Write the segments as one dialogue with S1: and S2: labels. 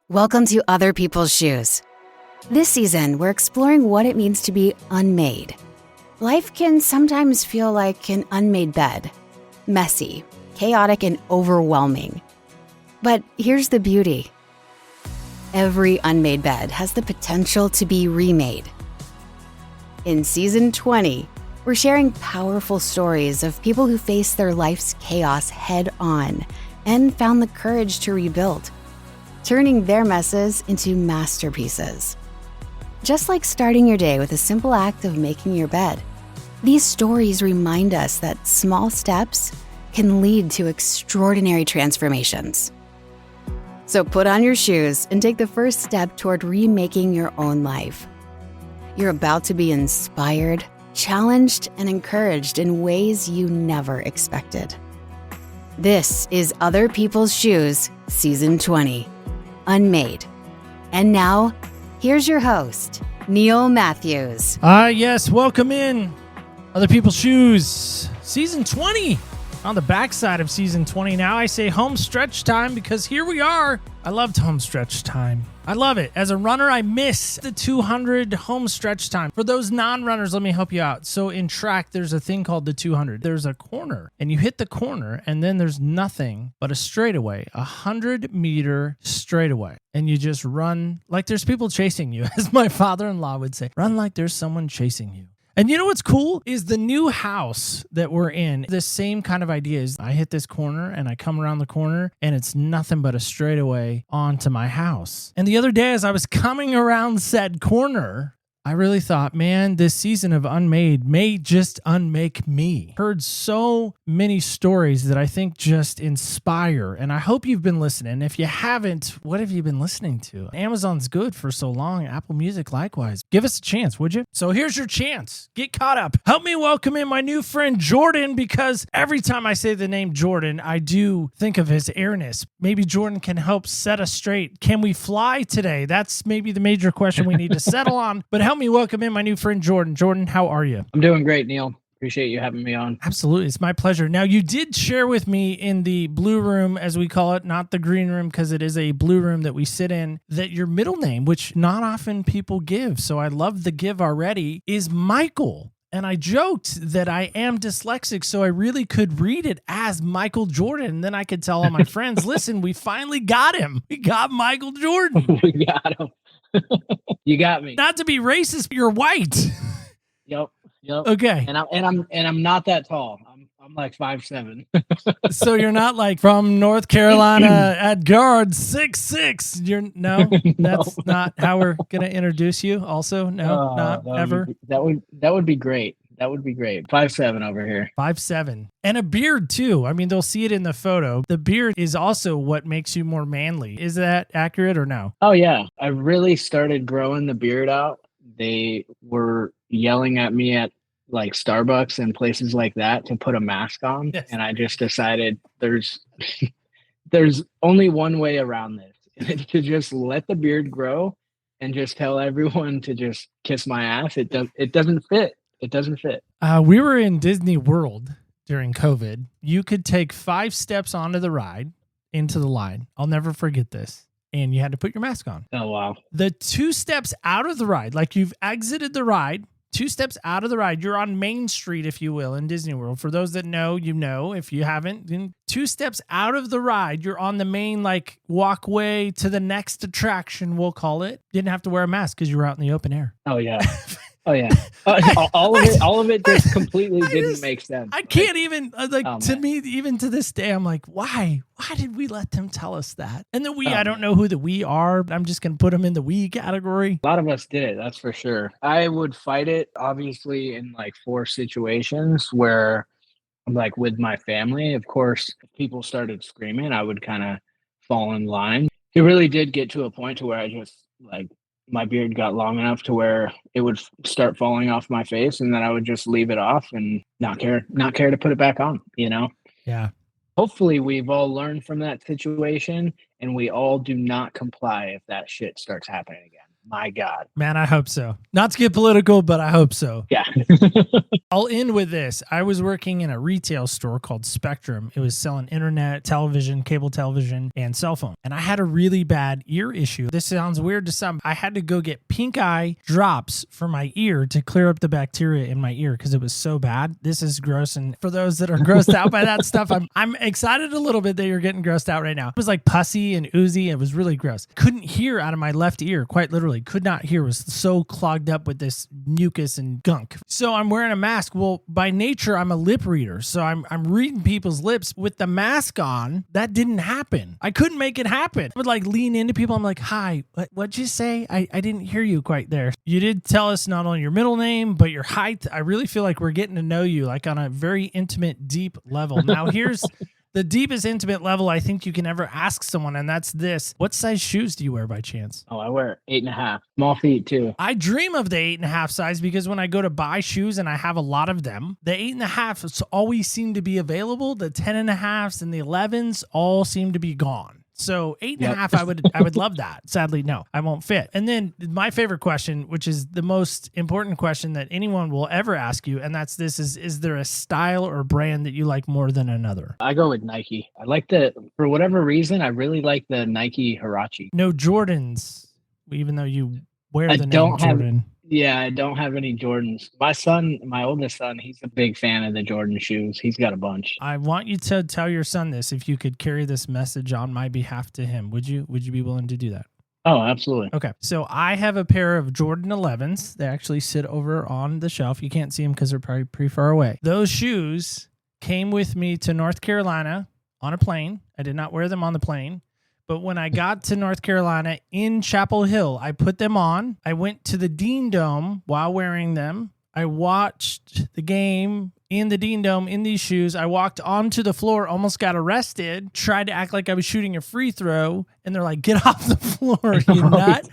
S1: Welcome to Other People's Shoes. This season, we're exploring what it means to be unmade. Life can sometimes feel like an unmade bed. Messy, chaotic, and overwhelming. But here's the beauty. Every unmade bed has the potential to be remade. In Season 20, we're sharing powerful stories of people who faced their life's chaos head-on and found the courage to rebuild, turning their messes into masterpieces. Just like starting your day with a simple act of making your bed, these stories remind us that small steps can lead to extraordinary transformations. So put on your shoes and take the first step toward remaking your own life. You're about to be inspired, challenged, and encouraged in ways you never expected. This is Other People's Shoes, Season 20. Unmade. And now, here's your host, Neil Matthews.
S2: Yes, welcome in. Other People's Shoes, Season 20. On the backside of Season 20 now, I say home stretch time because here we are. I loved home stretch time. I love it. As a runner, I miss the 200 home stretch time. For those non-runners, let me help you out. So in track, there's a thing called the 200. There's a corner, and you hit the corner, and then there's nothing but a straightaway, 100-meter straightaway. And you just run like there's people chasing you, as my father-in-law would say. Run like there's someone chasing you. And you know what's cool is the new house that we're in, the same kind of idea is I hit this corner and I come around the corner and it's nothing but a straightaway onto my house. And the other day as I was coming around said corner, I really thought, man, this season of Unmade may just unmake me. Heard so many stories that I think just inspire, and I hope you've been listening. If you haven't, what have you been listening to? Amazon's good for so long. Apple Music likewise. Give us a chance, would you? So here's your chance. Get caught up. Help me welcome in my new friend Jordan, because every time I say the name Jordan, I do think of his airness. Maybe Jordan can help set us straight. Can we fly today? That's maybe the major question we need to settle on. But help me welcome in my new friend Jordan. Jordan, how are you?
S3: I'm doing great, Neil. Appreciate you having me on.
S2: Absolutely. It's my pleasure. Now, you did share with me in the blue room, as we call it, not the green room, because it is a blue room that we sit in, that your middle name, which not often people give, so I love the give already, is Michael. And I joked that I am dyslexic, so I really could read it as Michael Jordan. And then I could tell all my friends, listen, we finally got him. We got Michael Jordan.
S3: We got him. You got me.
S2: Not to be racist, you're white.
S3: Yep.
S2: Okay.
S3: And I'm not that tall. I'm like 5'7".
S2: So you're not like from North Carolina at guard 6'6". You're no, that's not how we're gonna introduce you. Also, no, not ever.
S3: That would be great. That would be great. 5'7" over here.
S2: 5'7", and a beard too. I mean, they'll see it in the photo. The beard is also what makes you more manly. Is that accurate or no?
S3: Oh yeah, I really started growing the beard out. They were yelling at me at like Starbucks and places like that to put a mask on. Yes. And I just decided there's only one way around this, and it's to just let the beard grow and just tell everyone to just kiss my ass. It doesn't fit. It doesn't fit.
S2: We were in Disney World during COVID. You could take 5 steps onto the ride into the line. I'll never forget this. And you had to put your mask on.
S3: Oh, wow.
S2: The 2 steps out of the ride, like you've exited the ride, 2 steps out of the ride, you're on Main Street, if you will, in Disney World. For those that know, you know. If you haven't, then 2 steps out of the ride, you're on the main like walkway to the next attraction, we'll call it. You didn't have to wear a mask because you were out in the open air.
S3: Oh, yeah. Oh yeah, all of it just completely didn't make sense.
S2: I can't even to me, even to this day, I'm like, why did we let them tell us that? And the we, I don't know who the we are, but I'm just gonna put them in the we category.
S3: A lot of us did it, that's for sure. I would fight it, obviously, in like 4 situations where I'm like with my family. Of course, if people started screaming, I would kind of fall in line. It really did get to a point to where I just like, my beard got long enough to where it would start falling off my face, and then I would just leave it off and not care to put it back on, you know?
S2: Yeah.
S3: Hopefully we've all learned from that situation and we all do not comply if that shit starts happening again. my God.
S2: Man, I hope so. Not to get political, but I hope so.
S3: Yeah.
S2: I'll end with this. I was working in a retail store called Spectrum. It was selling internet, television, cable television, and cell phone. And I had a really bad ear issue. This sounds weird to some. I had to go get pink eye drops for my ear to clear up the bacteria in my ear because it was so bad. This is gross. And for those that are grossed out by that stuff, I'm excited a little bit that you're getting grossed out right now. It was like pussy and oozy. It was really gross. Couldn't hear out of my left ear, quite literally. Could not hear. Was so clogged up with this mucus and gunk. So I'm wearing a mask. Well, by nature, I'm a lip reader. So I'm reading people's lips with the mask on. That didn't happen. I couldn't make it happen. I would like lean into people. I'm like, hi, what'd you say? I didn't hear you quite there. You did tell us not only your middle name, but your height. I really feel like we're getting to know you like on a very intimate, deep level. Now here's the deepest intimate level I think you can ever ask someone, and that's this. What size shoes do you wear by chance?
S3: Oh, I wear 8.5. Small feet too.
S2: I dream of the 8.5 size because when I go to buy shoes and I have a lot of them, the 8.5 always seem to be available. The 10.5s and the 11s all seem to be gone. So 8.5, I would love that. Sadly, no, I won't fit. And then my favorite question, which is the most important question that anyone will ever ask you, and that's this: is there a style or brand that you like more than another?
S3: I go with Nike. I like for whatever reason, I really like the Nike Huarache.
S2: No Jordans, even though you wear the name Jordan.
S3: Yeah, I don't have any Jordans. My oldest son, he's a big fan of the Jordan shoes. He's got a bunch.
S2: I want you to tell your son this. If you could carry this message on my behalf to him, would you be willing to do that?
S3: Oh, absolutely.
S2: Okay. So I have a pair of Jordan 11s. They actually sit over on the shelf. You can't see them because they're probably pretty far away. Those shoes came with me to North Carolina on a plane. I did not wear them on the plane. But when I got to North Carolina in Chapel Hill, I put them on. I went to the Dean Dome while wearing them. I watched the game in the Dean Dome in these shoes. I walked onto the floor, almost got arrested, tried to act like I was shooting a free throw, and they're like, get off the floor, you nut.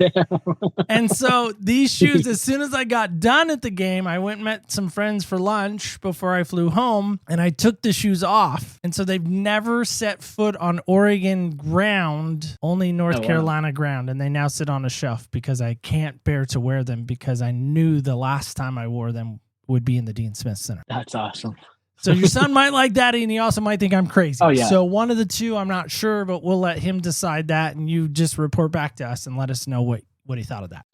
S2: And so these shoes, as soon as I got done at the game, I went and met some friends for lunch before I flew home, and I took the shoes off. And so they've never set foot on Oregon ground, only North Carolina ground, and they now sit on a shelf because I can't bear to wear them because I knew the last time I wore them would be in the Dean Smith Center.
S3: That's awesome.
S2: So your son might like that, and he also might think I'm crazy.
S3: Oh, yeah.
S2: So one of the two, I'm not sure, but we'll let him decide that, and you just report back to us and let us know what he thought of that.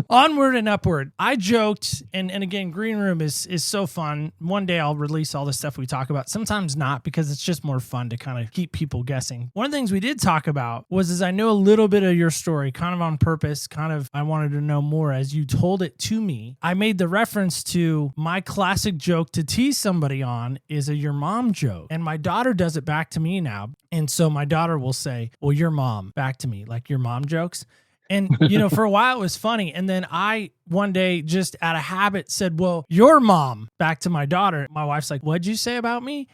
S2: Onward and upward. I joked, and again, Green Room is so fun. One day I'll release all the stuff we talk about. Sometimes not, because it's just more fun to kind of keep people guessing. One of the things we did talk about was I know a little bit of your story, kind of on purpose, kind of I wanted to know more as you told it to me. I made the reference to my classic joke to tease somebody on is a your mom joke. And my daughter does it back to me now. And so my daughter will say, well, your mom, back to me, like your mom jokes. And, for a while it was funny. And then I, one day, just out of habit said, well, your mom, back to my daughter. My wife's like, what'd you say about me?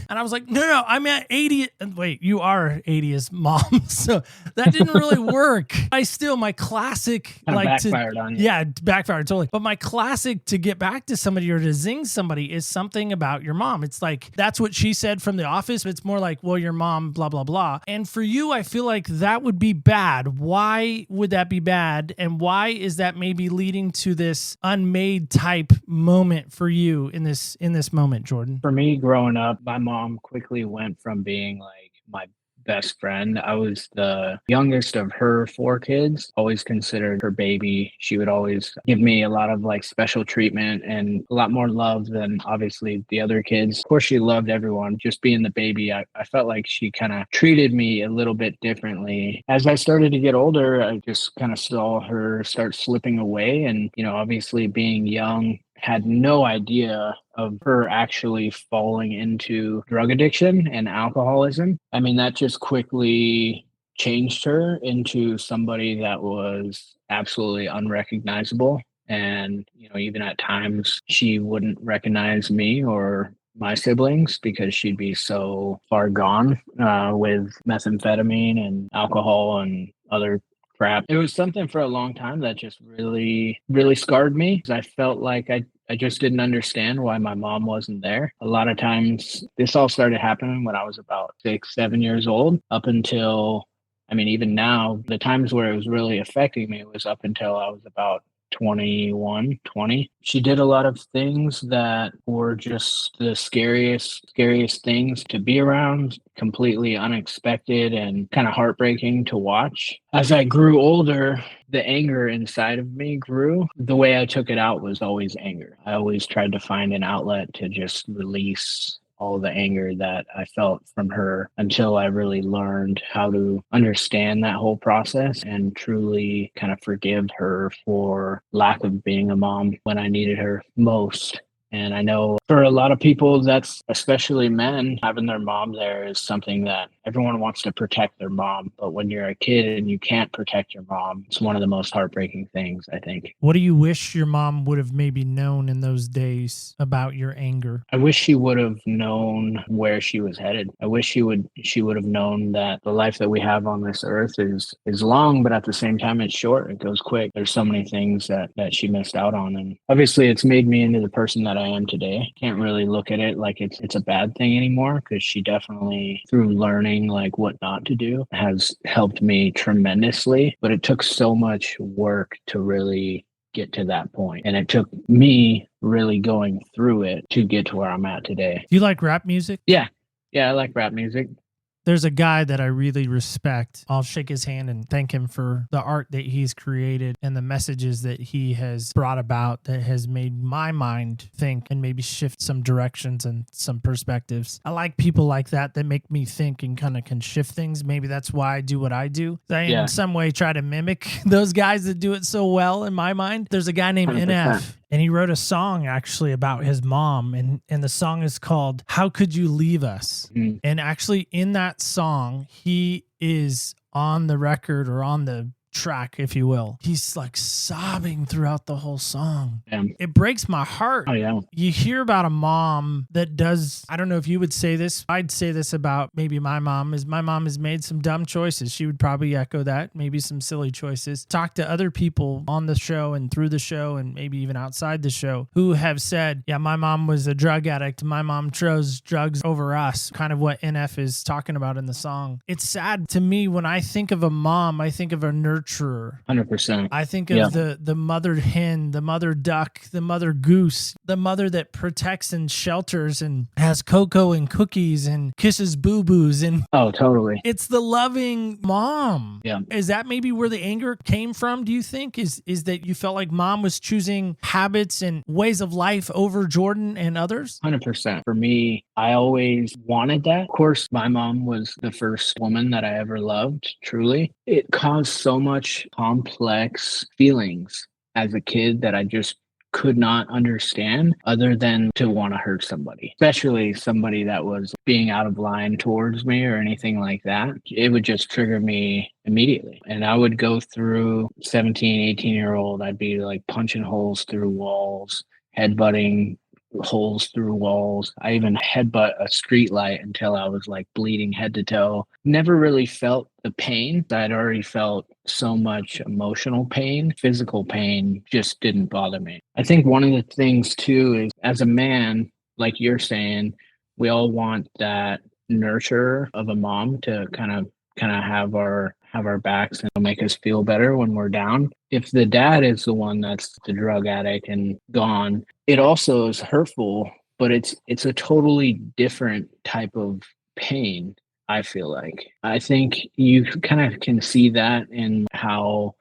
S2: And I was like, no, I meant 80. Wait, you are 80's mom. So that didn't really work. My classic,
S3: kind of backfired on you.
S2: Yeah, backfired totally. But my classic to get back to somebody or to zing somebody is something about your mom. It's like, that's what she said from The Office. But it's more like, well, your mom, blah, blah, blah. And for you, I feel like that would be bad. Why would that be bad? And why is that maybe leading to this unmade type moment for you in this moment, Jordan?
S3: For me, growing up, my mom quickly went from being like my best friend. I was the youngest of her 4 kids, always considered her baby. She would always give me a lot of like special treatment and a lot more love than obviously the other kids. Of course, she loved everyone. Just being the baby, I felt like she kind of treated me a little bit differently. As I started to get older, I just kind of saw her start slipping away. And, obviously being young, had no idea of her actually falling into drug addiction and alcoholism. I mean, that just quickly changed her into somebody that was absolutely unrecognizable. And, even at times she wouldn't recognize me or my siblings because she'd be so far gone with methamphetamine and alcohol and other crap. It was something for a long time that just really, really scarred me because I felt like I just didn't understand why my mom wasn't there. A lot of times, this all started happening when I was about 6, 7 years old, up until I mean, even now, the times where it was really affecting me was up until I was about 21, 20. She did a lot of things that were just the scariest things to be around, completely unexpected and kind of heartbreaking to watch. As I grew older, the anger inside of me grew. The way I took it out was always anger. I always tried to find an outlet to just release all the anger that I felt from her until I really learned how to understand that whole process and truly kind of forgive her for lack of being a mom when I needed her most. And I know for a lot of people, that's especially men, having their mom there is something that everyone wants to protect their mom. But when you're a kid and you can't protect your mom, it's one of the most heartbreaking things, I think.
S2: What do you wish your mom would have maybe known in those days about your anger?
S3: I wish she would have known where she was headed. I wish she would have known that the life that we have on this earth is long, but at the same time it's short. It goes quick. There's so many things that she missed out on. And obviously it's made me into the person that I am today. Can't really look at it like it's a bad thing anymore, because she definitely, through learning like what not to do, has helped me tremendously. But it took so much work to really get to that point. And it took me really going through it to get to where I'm at today.
S2: Do you like rap music?
S3: Yeah. Yeah, I like rap music.
S2: There's a guy that I really respect. I'll shake his hand and thank him for the art that he's created and the messages that he has brought about that has made my mind think and maybe shift some directions and some perspectives. I like people like that make me think and kind of can shift things. Maybe that's why I do what I do. I in some way try to mimic those guys that do it so well in my mind. There's a guy named
S3: 100%.
S2: NF. And he wrote a song actually about his mom. And the song is called How Could You Leave Us?
S3: Mm.
S2: And actually in that song, he is on the record or on the track, if you will. He's like sobbing throughout the whole song.
S3: Yeah.
S2: It breaks my heart.
S3: Oh, yeah.
S2: You hear about a mom that does, I don't know if you would say this. I'd say this about maybe my mom has made some dumb choices. She would probably echo that, maybe some silly choices. Talk to other people on the show and through the show and maybe even outside the show who have said, yeah, my mom was a drug addict. My mom chose drugs over us. Kind of what NF is talking about in the song. It's sad to me when I think of a mom, I think of a nurturer.
S3: 100%.
S2: I think of the mother hen, the mother duck, the mother goose, the mother that protects and shelters and has cocoa and cookies and kisses boo-boos. And
S3: oh, totally.
S2: It's the loving mom.
S3: Yeah.
S2: Is that maybe where the anger came from, do you think? Is that you felt like mom was choosing habits and ways of life over Jordan and others?
S3: 100%. For me, I always wanted that. Of course, my mom was the first woman that I ever loved, truly. It caused so much complex feelings as a kid that I just could not understand, other than to want to hurt somebody, especially somebody that was being out of line towards me or anything like that. It would just trigger me immediately. And I would go through 17, 18-year-old, I'd be like punching holes through walls, headbutting holes through walls. I even headbutt a street light until I was like bleeding head to toe. Never really felt the pain. I'd already felt so much emotional pain. Physical pain just didn't bother me. I think one of the things too is, as a man, like you're saying, we all want that nurture of a mom to kind of have our backs and make us feel better when we're down. If the dad is the one that's the drug addict and gone, it also is hurtful, but it's a totally different type of pain, I feel like. I think you kind of can see that in how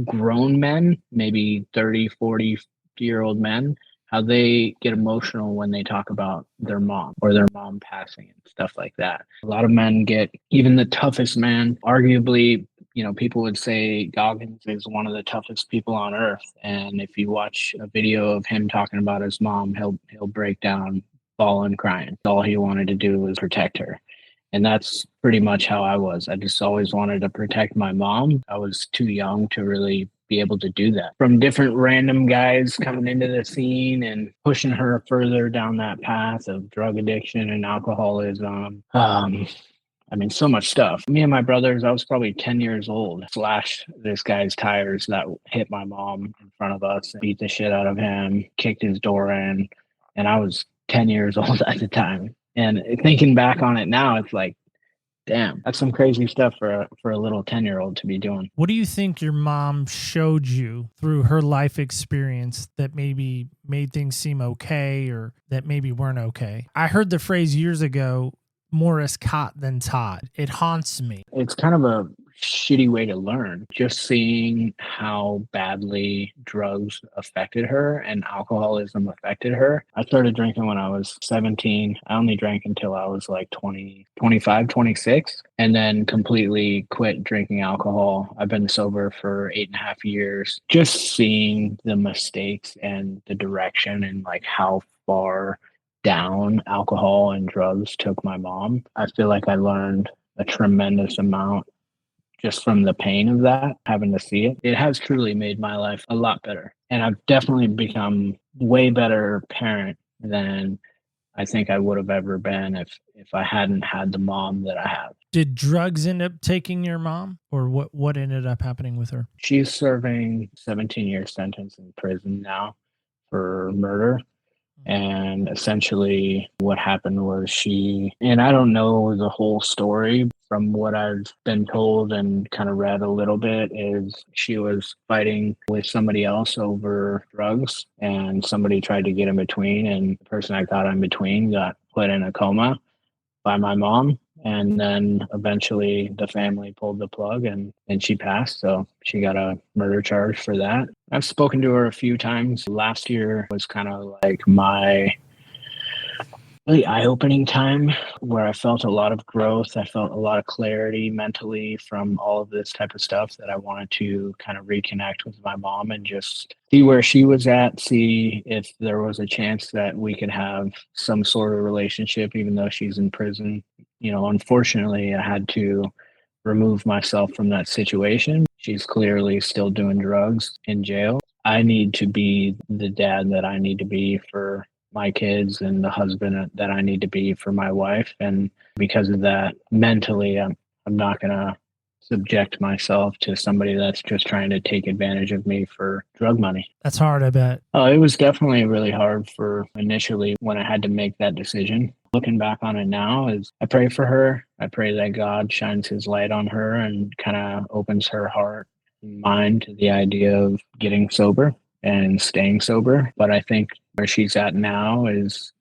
S3: grown men, maybe 30, 40-year-old men, how they get emotional when they talk about their mom or their mom passing and stuff like that. A lot of men get, even the toughest man, arguably, people would say Goggins is one of the toughest people on earth. And if you watch a video of him talking about his mom, he'll break down, bawling, crying. All he wanted to do was protect her. And that's pretty much how I was. I just always wanted to protect my mom. I was too young to really be able to do that. From different random guys coming into the scene and pushing her further down that path of drug addiction and alcoholism. So much stuff. Me and my brothers, I was probably 10 years old, slashed this guy's tires that hit my mom in front of us, beat the shit out of him, kicked his door in. And I was 10 years old at the time. And thinking back on it now, it's like, Damn, that's some crazy stuff for a little 10-year-old to be doing.
S2: What do you think your mom showed you through her life experience that maybe made things seem okay or that maybe weren't okay? I heard the phrase years ago, more is caught than taught. It haunts me.
S3: It's kind of a shitty way to learn. Just seeing how badly drugs affected her and alcoholism affected her. I started drinking when I was 17. I only drank until I was like 20, 25, 26, and then completely quit drinking alcohol. I've been sober for 8.5 years. Just seeing the mistakes and the direction and like how far down alcohol and drugs took my mom, I feel like I learned a tremendous amount just from the pain of that, having to see it. It has truly made my life a lot better. And I've definitely become way better parent than I think I would have ever been if I hadn't had the mom that I have.
S2: Did drugs end up taking your mom, or what ended up happening with her?
S3: She's serving 17-year sentence in prison now for murder. And essentially what happened was and I don't know the whole story, from what I've been told and kind of read a little bit, is she was fighting with somebody else over drugs and somebody tried to get in between, and the person that got in between got put in a coma by my mom. And then eventually the family pulled the plug and she passed. So she got a murder charge for that. I've spoken to her a few times. Last year was kind of like my really eye-opening time where I felt a lot of growth. I felt a lot of clarity mentally from all of this type of stuff, that I wanted to kind of reconnect with my mom and just see where she was at, see if there was a chance that we could have some sort of relationship, even though she's in prison. Unfortunately, I had to remove myself from that situation. She's clearly still doing drugs in jail. I need to be the dad that I need to be for my kids and the husband that I need to be for my wife. And because of that, mentally, I'm not going to subject myself to somebody that's just trying to take advantage of me for drug money.
S2: That's hard, I bet.
S3: It was definitely really hard for initially when I had to make that decision. Looking back on it now, is I pray for her. I pray that God shines his light on her and kind of opens her heart and mind to the idea of getting sober and staying sober. But I think where she's at now is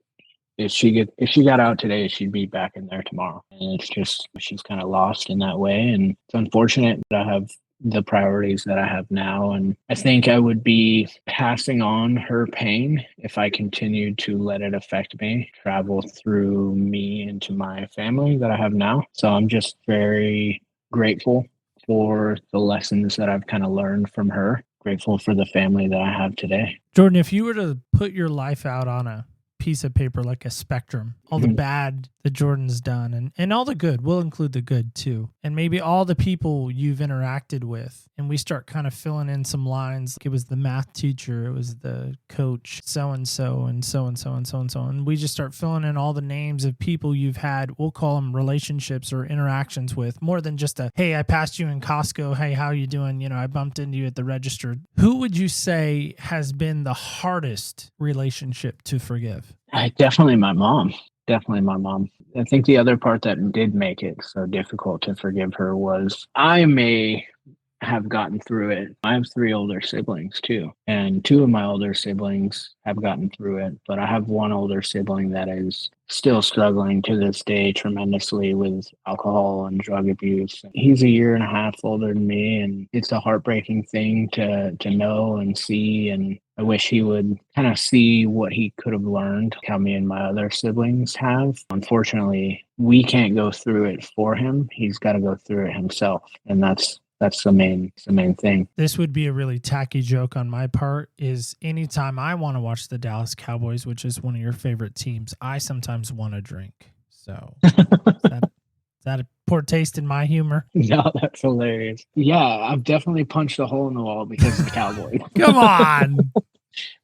S3: if she got out today, she'd be back in there tomorrow. And it's just, she's kind of lost in that way. And it's unfortunate that I have the priorities that I have now. And I think I would be passing on her pain if I continued to let it affect me, travel through me into my family that I have now. So I'm just very grateful for the lessons that I've kind of learned from her. Grateful for the family that I have today.
S2: Jordan, if you were to put your life out on a piece of paper, like a spectrum, all the bad that Jordan's done and all the good, we'll include the good too, and maybe all the people you've interacted with, and we start kind of filling in some lines, like it was the math teacher, it was the coach, so-and-so and so-and-so and so-and-so, and we just start filling in all the names of people you've had, we'll call them relationships or interactions with, more than just a, hey, I passed you in Costco, hey, how you doing, I bumped into you at the register. Who would you say has been the hardest relationship to forgive?
S3: Definitely my mom. Definitely my mom. I think the other part that did make it so difficult to forgive her was I may have gotten through it. I have 3 older siblings too, and 2 of my older siblings have gotten through it, but I have one older sibling that is still struggling to this day tremendously with alcohol and drug abuse. He's 1.5 years older than me, and it's a heartbreaking thing to know and see, and I wish he would kind of see what he could have learned, how me and my other siblings have. Unfortunately, we can't go through it for him. He's got to go through it himself, and that's the main thing.
S2: This would be a really tacky joke on my part, is anytime I want to watch the Dallas Cowboys, which is one of your favorite teams, I sometimes want to drink. So is that a poor taste in my humor?
S3: No, that's hilarious. Yeah, I've definitely punched a hole in the wall because of the Cowboys.
S2: Come on.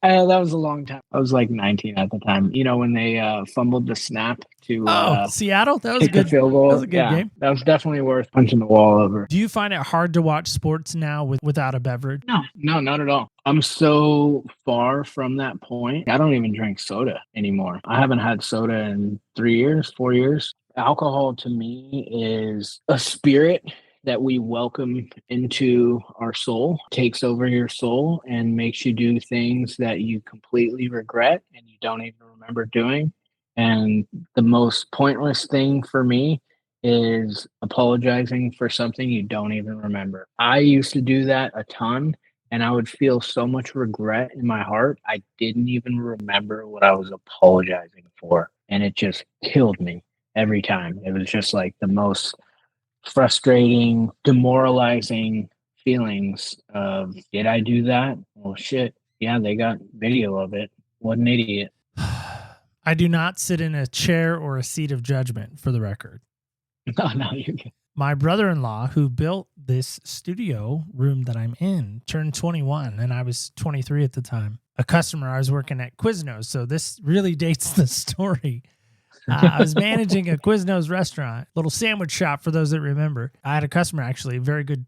S3: That was a long time. I was like 19 at the time. When they fumbled the snap to
S2: Seattle? That was a good
S3: field goal.
S2: That was a good game.
S3: That was definitely worth punching the wall over.
S2: Do you find it hard to watch sports now without a beverage?
S3: No, not at all. I'm so far from that point. I don't even drink soda anymore. I haven't had soda in 3 years, 4 years. Alcohol to me is a spirit that we welcome into our soul, takes over your soul and makes you do things that you completely regret and you don't even remember doing. And the most pointless thing for me is apologizing for something you don't even remember. I used to do that a ton and I would feel so much regret in my heart. I didn't even remember what I was apologizing for. And it just killed me every time. It was just like the most frustrating, demoralizing feelings of, did I do that? Well, shit. Yeah, they got video of it. What an idiot.
S2: I do not sit in a chair or a seat of judgment, for the record.
S3: No, you're good.
S2: My brother-in-law, who built this studio room that I'm in, turned 21, and I was 23 at the time. A customer, I was working at Quiznos, so this really dates the story. I was managing a Quiznos restaurant, little sandwich shop for those that remember. I had a customer, actually, very good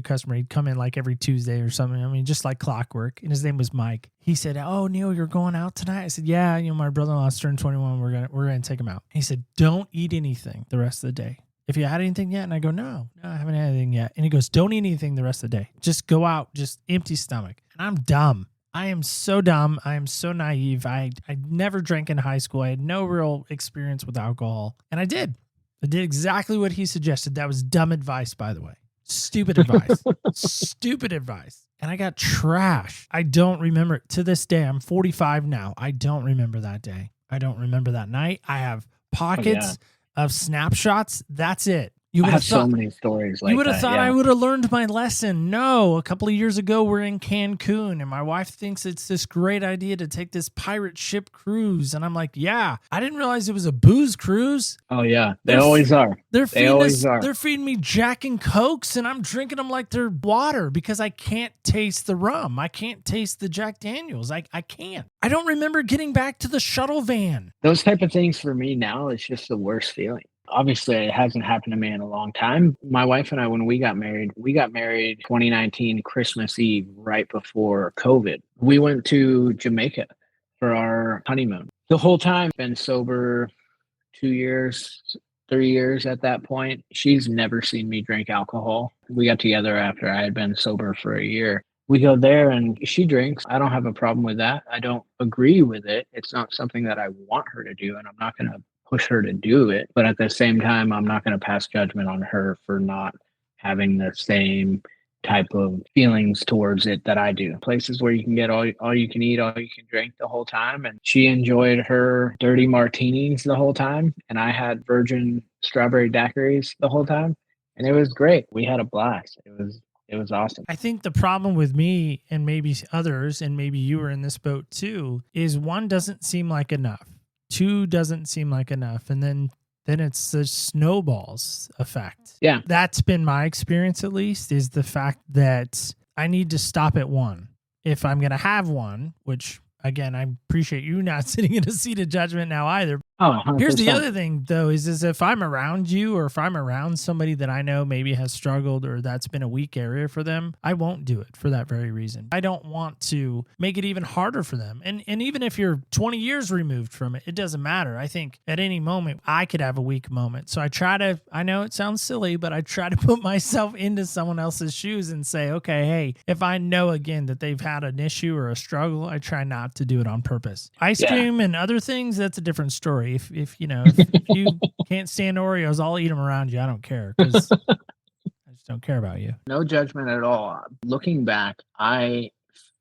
S2: customer. He'd come in like every Tuesday or something. I mean, just like clockwork. And his name was Mike. He said, "Oh, Neil, you're going out tonight?" I said, "Yeah, my brother-in-law's turned 21. We're gonna take him out." He said, "Don't eat anything the rest of the day. If you had anything yet?" And I go, no, I haven't had anything yet. And he goes, "Don't eat anything the rest of the day. Just go out, just empty stomach." And I'm dumb. I am so dumb. I am so naive. I never drank in high school. I had no real experience with alcohol. And I did. I did exactly what he suggested. That was dumb advice, by the way. Stupid advice. Stupid advice. And I got trashed. I don't remember it. To this day, I'm 45 now. I don't remember that day. I don't remember that night. I have pockets of snapshots. That's it.
S3: I have so many stories like that.
S2: You would have thought I would have learned my lesson. No, a couple of years ago, we're in Cancun, and my wife thinks it's this great idea to take this pirate ship cruise. And I'm like, yeah, I didn't realize it was a booze cruise.
S3: Oh, yeah. They always are.
S2: They're feeding me Jack and Cokes, and I'm drinking them like they're water because I can't taste the rum. I can't taste the Jack Daniels. I can't. I don't remember getting back to the shuttle van.
S3: Those type of things for me now, it's just the worst feeling. Obviously, it hasn't happened to me in a long time. My wife and I, when we got married 2019 Christmas Eve, right before COVID. We went to Jamaica for our honeymoon. The whole time, been sober 2 years, 3 years at that point. She's never seen me drink alcohol. We got together after I had been sober for a year. We go there and she drinks. I don't have a problem with that. I don't agree with it. It's not something that I want her to do, and I'm not going to push her to do it. But at the same time, I'm not going to pass judgment on her for not having the same type of feelings towards it that I do. Places where you can get all you can eat, all you can drink the whole time. And she enjoyed her dirty martinis the whole time. And I had virgin strawberry daiquiris the whole time. And it was great. We had a blast. It was awesome.
S2: I think the problem with me and maybe others, and maybe you were in this boat too, is one doesn't seem like enough. Two doesn't seem like enough. And then it's the snowballs effect.
S3: Yeah.
S2: That's been my experience, at least, is the fact that I need to stop at one. If I'm going to have one, which, again, I appreciate you not sitting in a seat of judgment now either.
S3: Oh, 100%.
S2: Here's the other thing, though, is if I'm around you or if I'm around somebody that I know maybe has struggled or that's been a weak area for them, I won't do it for that very reason. I don't want to make it even harder for them. And even if you're 20 years removed from it, it doesn't matter. I think at any moment I could have a weak moment. So I know it sounds silly, but I try to put myself into someone else's shoes and say, okay, hey, if I know again that they've had an issue or a struggle, I try not to do it on purpose. Ice cream and other things, that's a different story. If you can't stand Oreos, I'll eat them around you. I don't care because I just don't care about you.
S3: No judgment at all. Looking back, I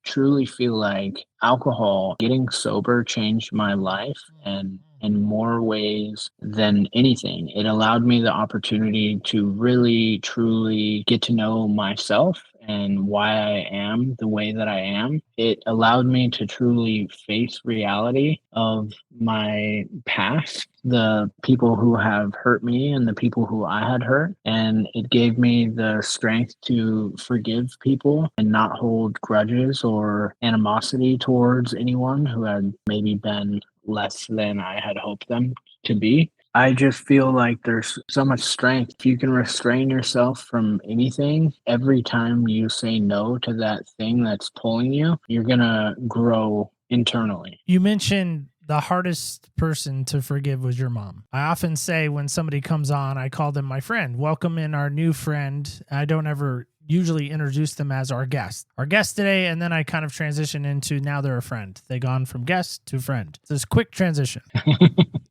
S3: truly feel like alcohol, getting sober, changed my life and in more ways than anything. It allowed me the opportunity to really, truly get to know myself and why I am the way that I am. It allowed me to truly face reality of my past, the people who have hurt me and the people who I had hurt. And it gave me the strength to forgive people and not hold grudges or animosity towards anyone who had maybe been less than I had hoped them to be. I just feel like there's so much strength. If you can restrain yourself from anything, every time you say no to that thing that's pulling you, you're going to grow internally.
S2: You mentioned the hardest person to forgive was your mom. I often say when somebody comes on, I call them my friend. Welcome in our new friend. I don't ever usually introduce them as our guest. Our guest today, and then I kind of transition into now they're a friend. They gone from guest to friend. It's this quick transition.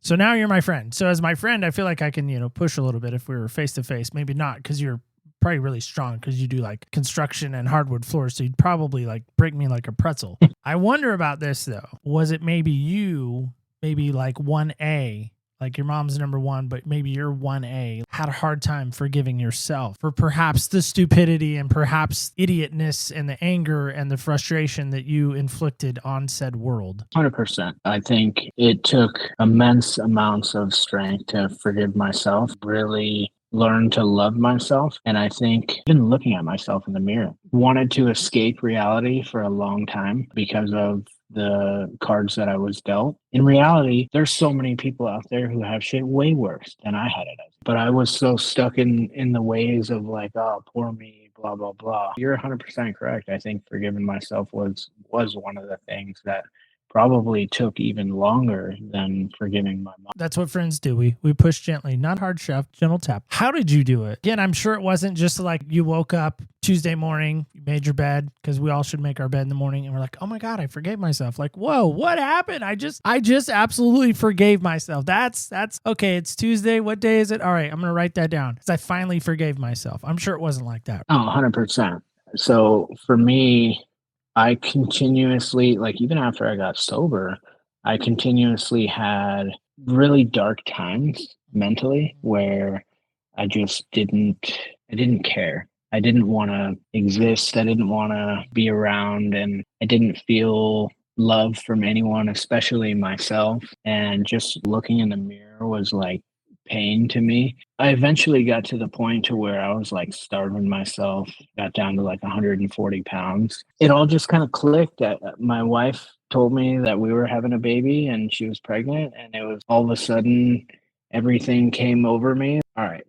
S2: So now you're my friend. So as my friend, I feel like I can, push a little bit if we were face to face. Maybe not, because you're probably really strong because you do like construction and hardwood floors. So you'd probably like break me like a pretzel. I wonder about this though. Was it maybe like 1A, like your mom's number one, but maybe you're 1A, had a hard time forgiving yourself for perhaps the stupidity and perhaps idiotness and the anger and the frustration that you inflicted on said world?
S3: 100%. I think it took immense amounts of strength to forgive myself, really learn to love myself. And I think even looking at myself in the mirror, wanted to escape reality for a long time because of the cards that I was dealt. In reality, there's so many people out there who have shit way worse than I had it. But I was so stuck in the ways of like, oh, poor me, blah, blah, blah. You're 100% correct. I think forgiving myself was one of the things that probably took even longer than forgiving my mom.
S2: That's what friends do. We push gently, not hard shove, gentle tap. How did you do it? Again, I'm sure it wasn't just like you woke up Tuesday morning, you made your bed, because we all should make our bed in the morning, and we're like, oh my God, I forgave myself. Like, whoa, what happened? I just absolutely forgave myself. That's okay. It's Tuesday. What day is it? All right, I'm going to write that down because I finally forgave myself. I'm sure it wasn't like that.
S3: Oh, 100%. So for me, I continuously, like even after I got sober, I continuously had really dark times mentally where I just didn't care. I didn't want to exist. I didn't want to be around, and I didn't feel love from anyone, especially myself. And just looking in the mirror was like pain to me. I eventually got to the point to where I was like starving myself, got down to like 140 pounds. It all just kind of clicked. My wife told me that we were having a baby and she was pregnant, and it was all of a sudden everything came over me. All right,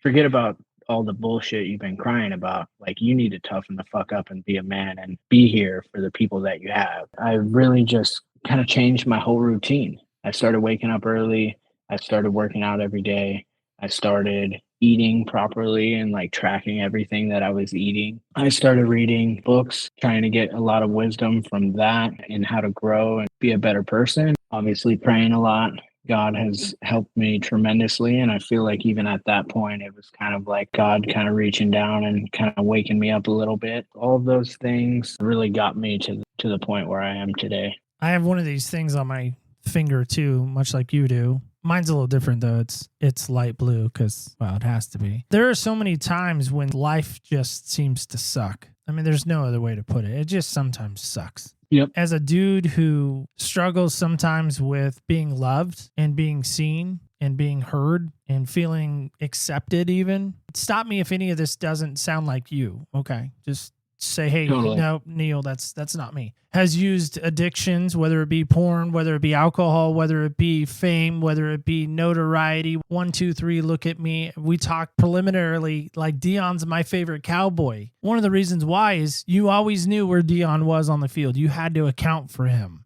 S3: forget about all the bullshit you've been crying about. Like, you need to toughen the fuck up and be a man and be here for the people that you have. I really just kind of changed my whole routine. I started waking up early. I started working out every day. I started eating properly and like tracking everything that I was eating. I started reading books, trying to get a lot of wisdom from that and how to grow and be a better person. Obviously praying a lot. God has helped me tremendously. And I feel like even at that point, it was kind of like God kind of reaching down and kind of waking me up a little bit. All of those things really got me to the point where I am today.
S2: I have one of these things on my finger too, much like you do. Mine's a little different though. It's light blue because, well, it has to be. There are so many times when life just seems to suck. I mean, there's no other way to put it. It just sometimes sucks.
S3: Yep.
S2: As a dude who struggles sometimes with being loved and being seen and being heard and feeling accepted even, stop me if any of this doesn't sound like you. Okay. Just say, hey,
S3: Totally.
S2: No, Neil, that's not me. Has used addictions, whether it be porn, whether it be alcohol, whether it be fame, whether it be notoriety. 1, 2, 3, look at me. We talked preliminarily, like Dion's my favorite cowboy. One of the reasons why is you always knew where Dion was on the field. You had to account for him.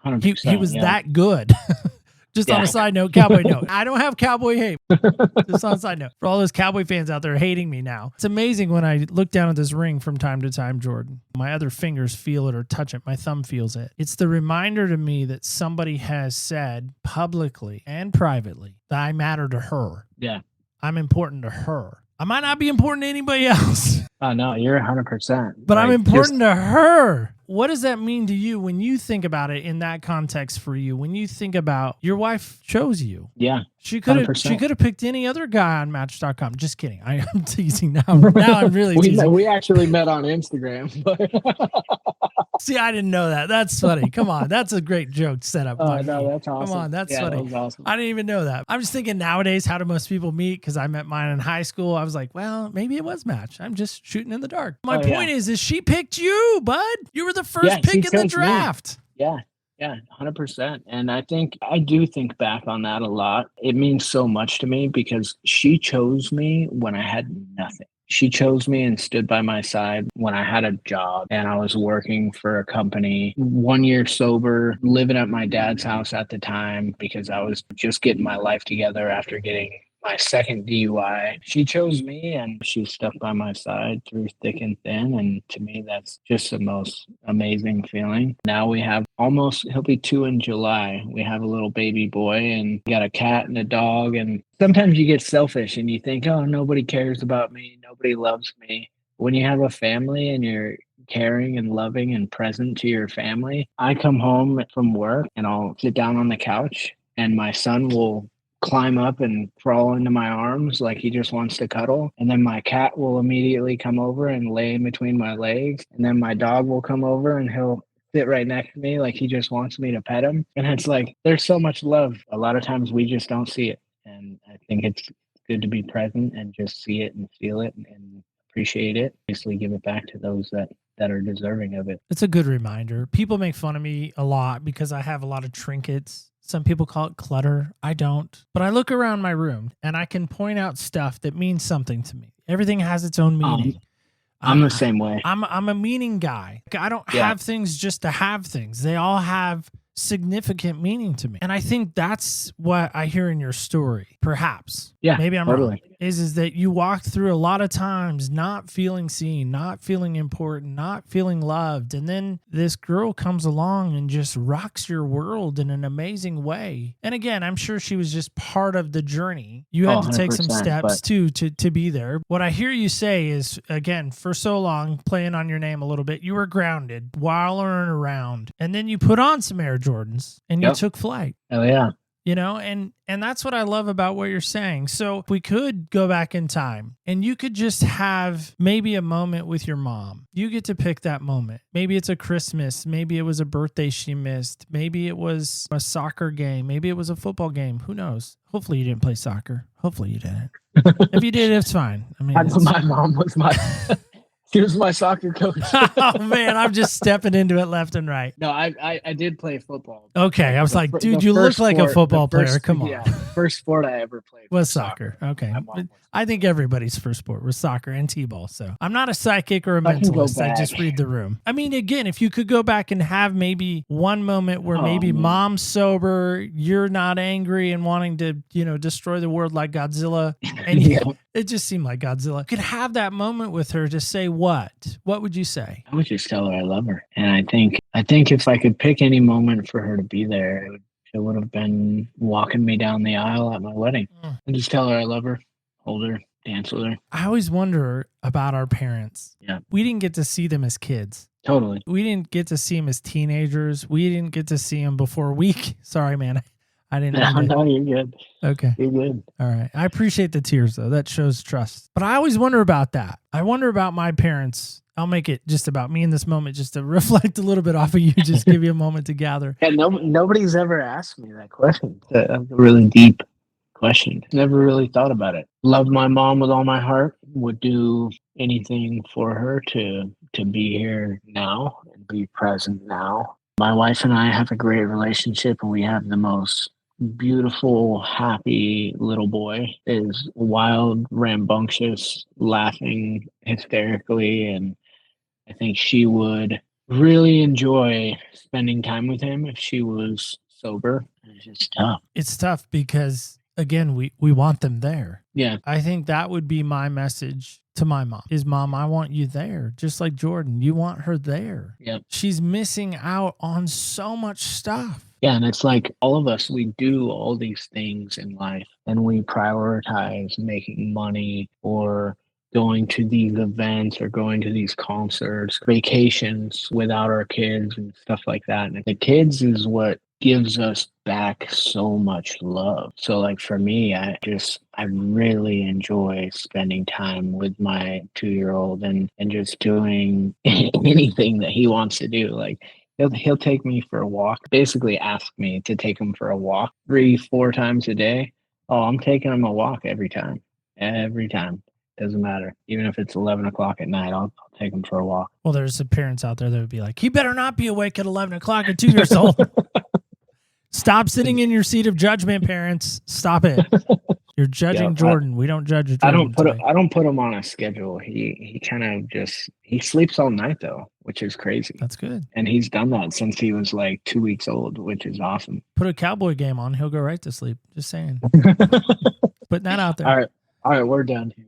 S3: 100%,
S2: He was that good. Just on a side note, cowboy note. I don't have cowboy hate. Just on a side note. For all those cowboy fans out there hating me now. It's amazing when I look down at this ring from time to time, Jordan. My other fingers feel it or touch it. My thumb feels it. It's the reminder to me that somebody has said publicly and privately that I matter to her.
S3: Yeah.
S2: I'm important to her. I might not be important to anybody else.
S3: Oh, no, you're 100%.
S2: But I'm important to her. What does that mean to you when you think about it in that context for you? When you think about your wife chose you.
S3: Yeah.
S2: She could have picked any other guy on Match.com. Just kidding. I'm teasing now. Now I'm really teasing.
S3: We actually met on Instagram. But
S2: See, I didn't know that. That's funny. Come on. That's a great joke set up.
S3: Oh, no, that's awesome.
S2: Come on. That's funny.
S3: That was awesome.
S2: I didn't even know that. I'm just thinking nowadays, how do most people meet? Because I met mine in high school. I was like, well, maybe it was Match. I'm just shooting in the dark. My point is she picked you, bud. You were the first pick in the draft.
S3: Me. Yeah, 100%. And I do think back on that a lot. It means so much to me because she chose me when I had nothing. She chose me and stood by my side when I had a job and I was working for a company, 1 year sober, living at my dad's house at the time because I was just getting my life together after getting my second DUI. She chose me and she stuck by my side through thick and thin. And to me, that's just the most amazing feeling. Now we have he'll be 2 in July. We have a little baby boy and got a cat and a dog. And sometimes you get selfish and you think, oh, nobody cares about me. Nobody loves me. When you have a family and you're caring and loving and present to your family, I come home from work and I'll sit down on the couch and my son will climb up and crawl into my arms like he just wants to cuddle. And then my cat will immediately come over and lay in between my legs. And then my dog will come over and he'll sit right next to me like he just wants me to pet him. And it's like, there's so much love. A lot of times we just don't see it. And I think it's good to be present and just see it and feel it and appreciate it. Basically give it back to those that are deserving of it.
S2: It's a good reminder. People make fun of me a lot because I have a lot of trinkets. Some people call it clutter. I don't. But I look around my room and I can point out stuff that means something to me. Everything has its own meaning.
S3: I'm the same way.
S2: I'm a meaning guy. I don't have things just to have things. They all have significant meaning to me. And I think that's what I hear in your story. Perhaps.
S3: Yeah.
S2: Maybe I'm
S3: totally
S2: wrong. Is that you walked through a lot of times not feeling seen, not feeling important, not feeling loved. And then this girl comes along and just rocks your world in an amazing way. And again, I'm sure she was just part of the journey. You had to take some steps too to be there. What I hear you say is, again, for so long, playing on your name a little bit, you were grounded, wallowing around. And then you put on some Air Jordans and you took flight.
S3: Oh, yeah.
S2: You know, and that's what I love about what you're saying. So if we could go back in time and you could just have maybe a moment with your mom. You get to pick that moment. Maybe it's a Christmas. Maybe it was a birthday she missed. Maybe it was a soccer game. Maybe it was a football game. Who knows? Hopefully you didn't play soccer. Hopefully you didn't. If you did, it's fine. I mean,
S3: my mom was He was my soccer coach.
S2: Oh, man, I'm just stepping into it left and right.
S3: No, I did play football.
S2: Okay, I was like, dude, you look like a football player. Come on.
S3: Yeah, first sport I ever played
S2: was soccer. Okay. I think everybody's first sport was soccer and t-ball. So I'm not a psychic or a mentalist. I just read the room. I mean, again, if you could go back and have maybe one moment where mom's sober, you're not angry and wanting to, destroy the world like Godzilla. And it just seemed like Godzilla. You could have that moment with her to say what? What would you say?
S3: I would just tell her I love her. And I think if I could pick any moment for her to be there, it would have been walking me down the aisle at my wedding. And just tell her I love her, hold her, dance with her.
S2: I always wonder about our parents.
S3: Yeah.
S2: We didn't get to see them as kids.
S3: Totally.
S2: We didn't get to see them as teenagers. We didn't get to see them before Sorry, man. I didn't know.
S3: No, you're good.
S2: Okay.
S3: You're good.
S2: All right. I appreciate the tears, though. That shows trust. But I always wonder about that. I wonder about my parents. I'll make it just about me in this moment, just to reflect a little bit off of you, just give you a moment to gather.
S3: Yeah, nobody's ever asked me that question. That's a really deep question. Never really thought about it. Love my mom with all my heart. Would do anything for her to be here now and be present now. My wife and I have a great relationship, and we have the most beautiful, happy little boy. Is wild, rambunctious, laughing hysterically, and I think she would really enjoy spending time with him if she was sober. It's just tough.
S2: It's tough because, again, we want them there.
S3: Yeah.
S2: I think that would be my message to my mom is, Mom, I want you there. Just like Jordan, you want her there.
S3: Yep.
S2: She's missing out on so much stuff.
S3: Yeah, and it's like all of us, we do all these things in life and we prioritize making money or going to these events or going to these concerts, vacations without our kids and stuff like that. And the kids is what gives us back so much love. So like for me, I really enjoy spending time with my 2-year-old and just doing anything that he wants to do. Like he'll take me for a walk, basically ask me to take him for a walk 3-4 times a day. Oh, I'm taking him a walk every time. Doesn't matter. Even if it's 11 o'clock at night, I'll take him for a walk.
S2: Well, there's some parents out there that would be like, he better not be awake at 11 o'clock at 2 years old. Stop sitting in your seat of judgment, parents. Stop it. You're judging Jordan. We don't judge Jordan.
S3: I don't put him on a schedule. He kind of just he sleeps all night though, which is crazy.
S2: That's good.
S3: And he's done that since he was like 2 weeks old, which is awesome.
S2: Put a cowboy game on, he'll go right to sleep. Just saying. Putting that out there.
S3: All right, we're done here.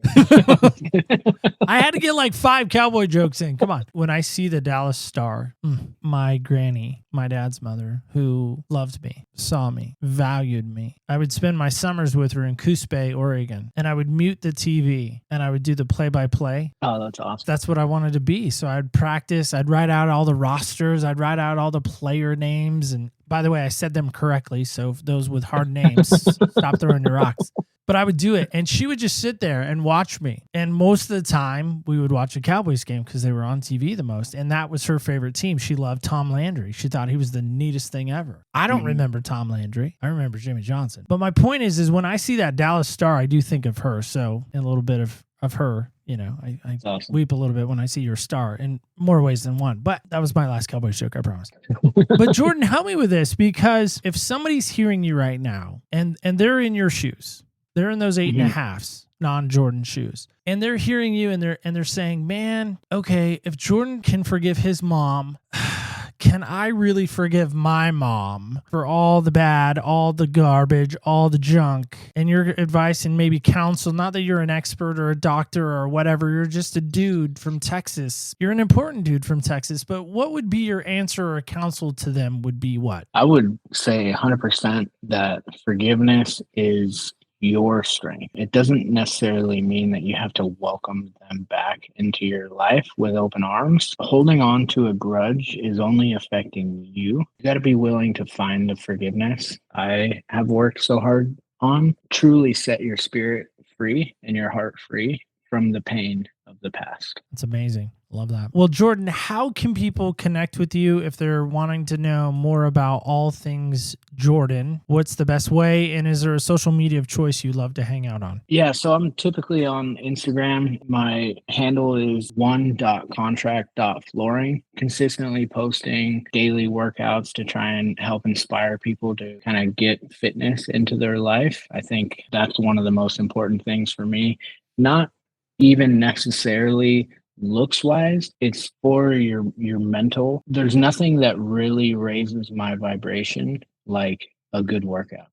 S2: I had to get like 5 cowboy jokes in. Come on. When I see the Dallas Star, my granny, my dad's mother, who loved me, saw me, valued me, I would spend my summers with her in Coos Bay, Oregon, and I would mute the TV and I would do the play-by-play.
S3: Oh, that's awesome.
S2: That's what I wanted to be. So I'd practice. I'd write out all the rosters. I'd write out all the player names. And by the way, I said them correctly. So those with hard names, stop throwing your rocks. But I would do it, and she would just sit there and watch me. And most of the time, we would watch a Cowboys game because they were on TV the most, and that was her favorite team. She loved Tom Landry. She thought he was the neatest thing ever. I don't remember Tom Landry. I remember Jimmy Johnson. But my point is when I see that Dallas Star, I do think of her. So in a little bit of her, you know, I awesome. Weep a little bit when I see your star in more ways than one. But that was my last Cowboys joke, I promise. But Jordan, help me with this, because if somebody's hearing you right now and they're in your shoes, they're in those 8.5s, non-Jordan shoes, and they're hearing you and they're saying, man, okay, if Jordan can forgive his mom, can I really forgive my mom for all the bad, all the garbage, all the junk? And your advice and maybe counsel, not that you're an expert or a doctor or whatever, you're just a dude from Texas. You're an important dude from Texas, but what would be your answer or counsel to them would be what?
S3: I would say 100% that forgiveness is your strength. It doesn't necessarily mean that you have to welcome them back into your life with open arms. Holding on to a grudge is only affecting you. You got to be willing to find the forgiveness I have worked so hard on. Truly set your spirit free and your heart free from the pain of the past.
S2: That's amazing. Love that. Well, Jordan, how can people connect with you if they're wanting to know more about all things Jordan? What's the best way? And is there a social media of choice you love to hang out on?
S3: Yeah, so I'm typically on Instagram. My handle is one.contract.flooring. Consistently posting daily workouts to try and help inspire people to kind of get fitness into their life. I think that's one of the most important things for me. Not even necessarily looks wise, it's for your mental. There's nothing that really raises my vibration like a good workout.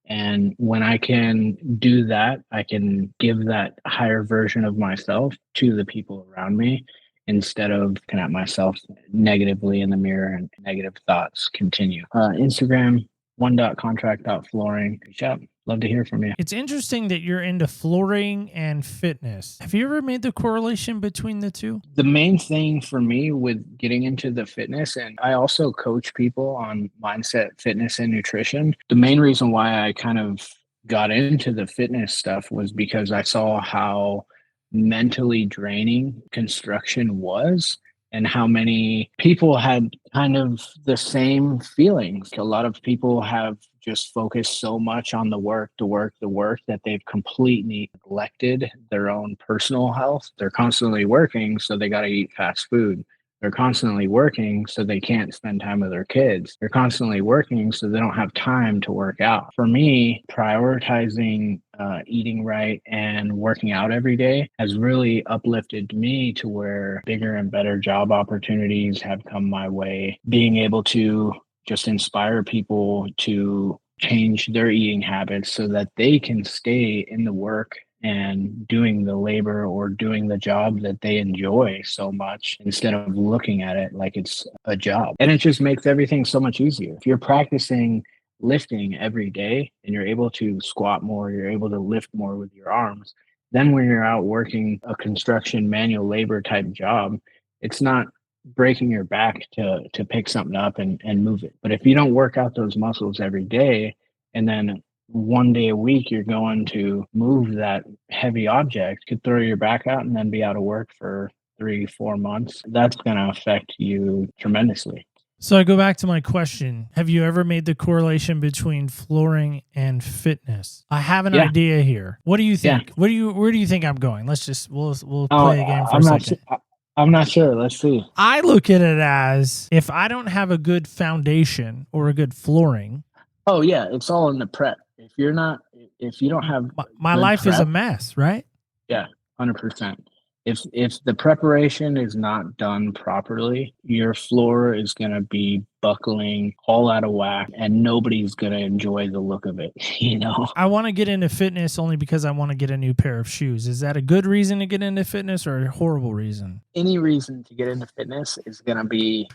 S3: And when I can do that, I can give that higher version of myself to the people around me instead of looking at myself negatively in the mirror and negative thoughts continue. Instagram, one.contract.flooring. Reach out. Love to hear from you.
S2: It's interesting that you're into flooring and fitness. Have you ever made the correlation between the two?
S3: The main thing for me with getting into the fitness, and I also coach people on mindset, fitness, and nutrition. The main reason why I kind of got into the fitness stuff was because I saw how mentally draining construction was, and how many people had kind of the same feelings. A lot of people have just focused so much on the work that they've completely neglected their own personal health. They're constantly working, so they got to eat fast food. They're constantly working, so they can't spend time with their kids. They're constantly working, so they don't have time to work out. For me, prioritizing eating right and working out every day has really uplifted me to where bigger and better job opportunities have come my way. Being able to just inspire people to change their eating habits so that they can stay in the work and doing the labor or doing the job that they enjoy so much instead of looking at it like it's a job. And it just makes everything so much easier. If you're practicing lifting every day and you're able to squat more, you're able to lift more with your arms, then when you're out working a construction manual labor type job, it's not breaking your back to pick something up and move it. But if you don't work out those muscles every day, and then one day a week you're going to move that heavy object, could throw your back out and then be out of work for 3-4 months, that's going to affect you tremendously.
S2: So I go back to my question. Have you ever made the correlation between flooring and fitness? I have an idea here. What do you think? Yeah. Where do you think I'm going? We'll play a game for a second.
S3: I'm not sure. Let's see.
S2: I look at it as if I don't have a good foundation or a good flooring.
S3: Oh yeah, it's all in the prep. If if you don't have
S2: my
S3: good
S2: life is a
S3: prep,
S2: mess, right?
S3: yeah, 100%. If the preparation is not done properly, your floor is going to be buckling all out of whack, and nobody's going to enjoy the look of it, you know?
S2: I want to get into fitness only because I want to get a new pair of shoes. Is that a good reason to get into fitness or a horrible reason?
S3: Any reason to get into fitness is going to be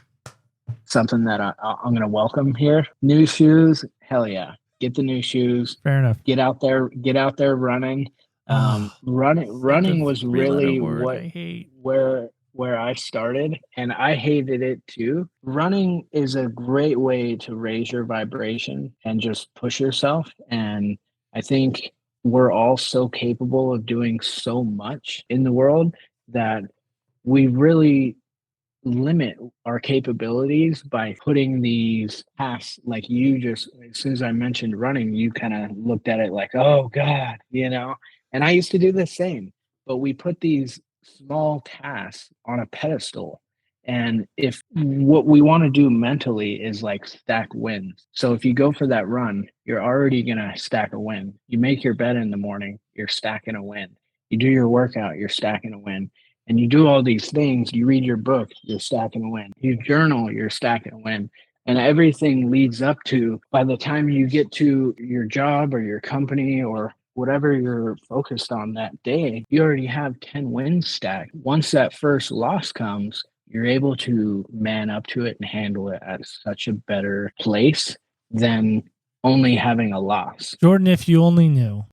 S3: something that I'm going to welcome here. New shoes, hell yeah. Get the new shoes.
S2: Fair enough.
S3: Get out there running. Running was really where I started, and I hated it too. Running is a great way to raise your vibration and just push yourself. And I think we're all so capable of doing so much in the world that we really limit our capabilities by putting these tasks, like you just, as soon as I mentioned running, you kind of looked at it like, oh God, you know. And I used to do the same, but we put these small tasks on a pedestal. And if what we want to do mentally is like stack wins. So if you go for that run, you're already going to stack a win. You make your bed in the morning, you're stacking a win. You do your workout, you're stacking a win. And you do all these things, you read your book, you're stacking a win. You journal, you're stacking a win. And everything leads up to, by the time you get to your job or your company or whatever you're focused on that day, you already have 10 wins stacked. Once that first loss comes, you're able to man up to it and handle it at such a better place than only having a loss.
S2: Jordan, if you only knew,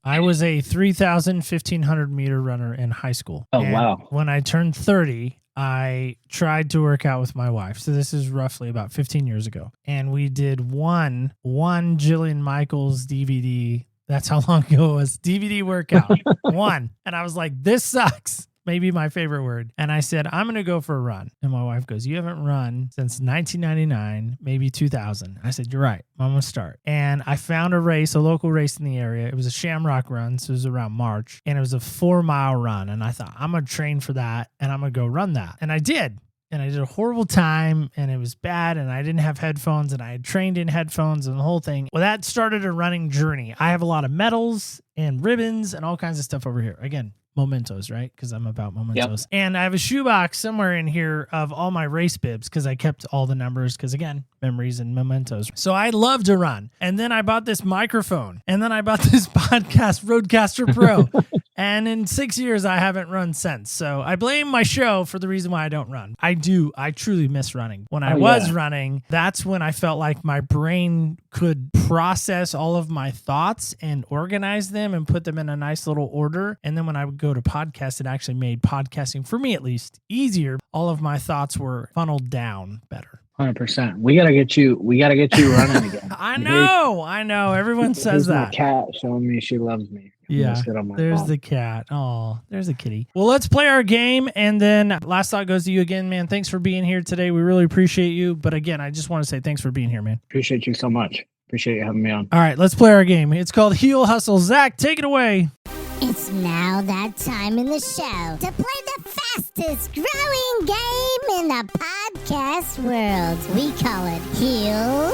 S2: I was a 3,000, 1,500 meter runner in high school.
S3: Oh, wow.
S2: When I turned 30, I tried to work out with my wife. So this is roughly about 15 years ago. And we did one Jillian Michaels DVD. That's how long ago it was. DVD workout. One. And I was like, this sucks. Maybe my favorite word. And I said, I'm going to go for a run. And my wife goes, you haven't run since 1999, maybe 2000. I said, you're right. I'm going to start. And I found a local race in the area. It was a Shamrock run. So it was around March. And it was a 4-mile run. And I thought, I'm going to train for that. And I'm going to go run that. And I did. And I did a horrible time, and it was bad, and I didn't have headphones, and I had trained in headphones and the whole thing. Well, that started a running journey. I have a lot of medals and ribbons and all kinds of stuff over here. Again, mementos, right? Because I'm about mementos. Yep. And I have a shoebox somewhere in here of all my race bibs because I kept all the numbers because, again, memories and mementos. So I love to run. And then I bought this microphone. And then I bought this podcast, Rodecaster Pro. And in 6 years, I haven't run since. So I blame my show for the reason why I don't run. I do. I truly miss running. When I was running, that's when I felt like my brain could process all of my thoughts and organize them and put them in a nice little order. And then when I would go to podcast, it actually made podcasting, for me at least, easier. All of my thoughts were funneled down better.
S3: 100%. We gotta get you running again.
S2: I know. Everyone says that.
S3: My cat showing me she loves me.
S2: Yeah, there's the cat. Oh, there's the kitty. Well, let's play our game. And then last thought goes to you again, man. Thanks for being here today. We really appreciate you. But again, I just want to say thanks for being here, man.
S3: Appreciate you so much. Appreciate you having me on.
S2: All right, let's play our game. It's called Heel Hustle. Zach, take it away.
S4: It's now that time in the show to play the fastest growing game in the podcast world. We call it Heel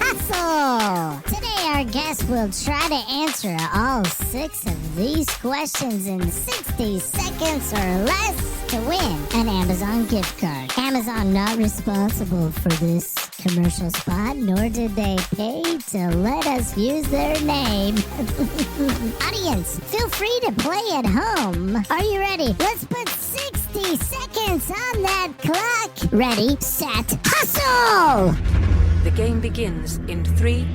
S4: Hustle. Today our guest will try to answer all 6 of these questions in 60 seconds or less to win an Amazon gift card. Amazon not responsible for this commercial spot, nor did they pay to let us use their name. Audience, feel free to play at home. Are you ready? Let's put 60 seconds on that clock. Ready, set, hustle!
S5: The game begins in 3,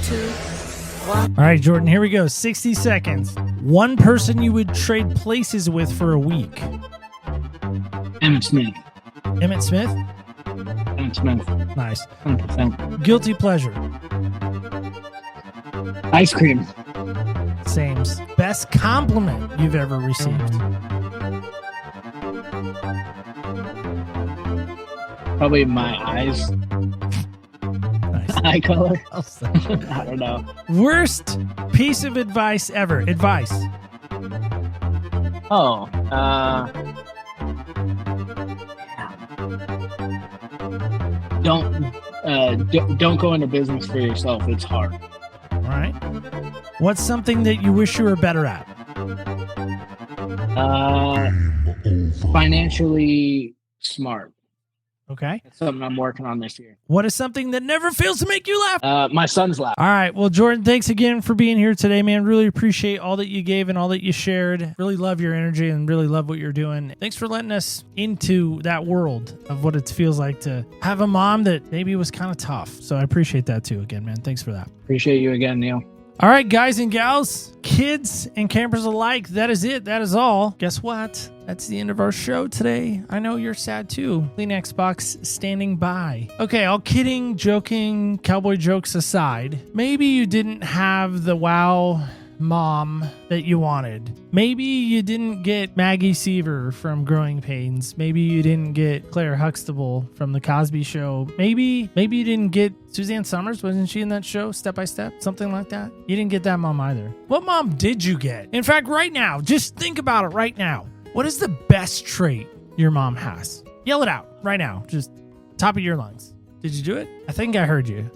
S5: 2, 1.
S2: All right, Jordan, here we go. 60 seconds. One person you would trade places with for a week.
S3: Emmett Smith.
S2: Emmett Smith?
S3: Emmett Smith.
S2: Nice.
S3: 100%.
S2: Guilty pleasure.
S3: Ice cream.
S2: Sames. Best compliment you've ever received.
S3: Probably my eyes.
S2: Nice.
S3: Eye color. I don't know.
S2: Worst piece of advice ever. Advice.
S3: Oh, don't go into business for yourself. It's hard.
S2: All right. What's something that you wish you were better at?
S3: Financially smart.
S2: Okay.
S3: That's something I'm working on this year.
S2: What is something that never fails to make you laugh?
S3: My son's laugh.
S2: All right. Well, Jordan, thanks again for being here today, man. Really appreciate all that you gave and all that you shared. Really love your energy and really love what you're doing. Thanks for letting us into that world of what it feels like to have a mom that maybe was kind of tough. So I appreciate that too. Again, man. Thanks for that.
S3: Appreciate you again, Neil.
S2: All right, guys and gals, kids and campers alike, that is it. That is all. Guess what? That's the end of our show today. I know you're sad too. Kleenex box standing by. Okay, all kidding, joking, cowboy jokes aside, maybe you didn't have the wow mom that you wanted. Maybe you didn't get Maggie Seaver from Growing Pains. Maybe you didn't get Claire Huxtable from The Cosby Show. Maybe you didn't get Suzanne Summers. Wasn't she in that show, Step by Step? Something like that. You didn't get that mom either. What mom did you get? In fact, right now, just think about it right now. What is the best trait your mom has? Yell it out right now. Just top of your lungs. Did you do it? I think I heard you.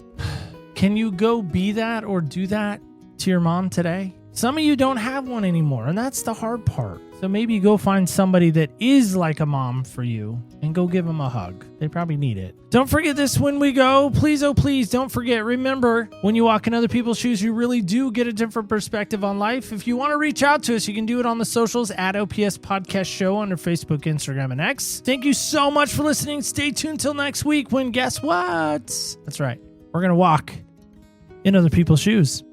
S2: Can you go be that or do that to your mom today? Some of you don't have one anymore, and that's the hard part. So maybe go find somebody that is like a mom for you and go give them a hug. They probably need it. Don't forget this when we go. Please, oh please, don't forget. Remember, when you walk in other people's shoes, you really do get a different perspective on life. If you want to reach out to us, you can do it on the socials at OPS Podcast Show under Facebook, Instagram, and X. Thank you so much for listening. Stay tuned till next week when guess what? That's right. We're going to walk in other people's shoes.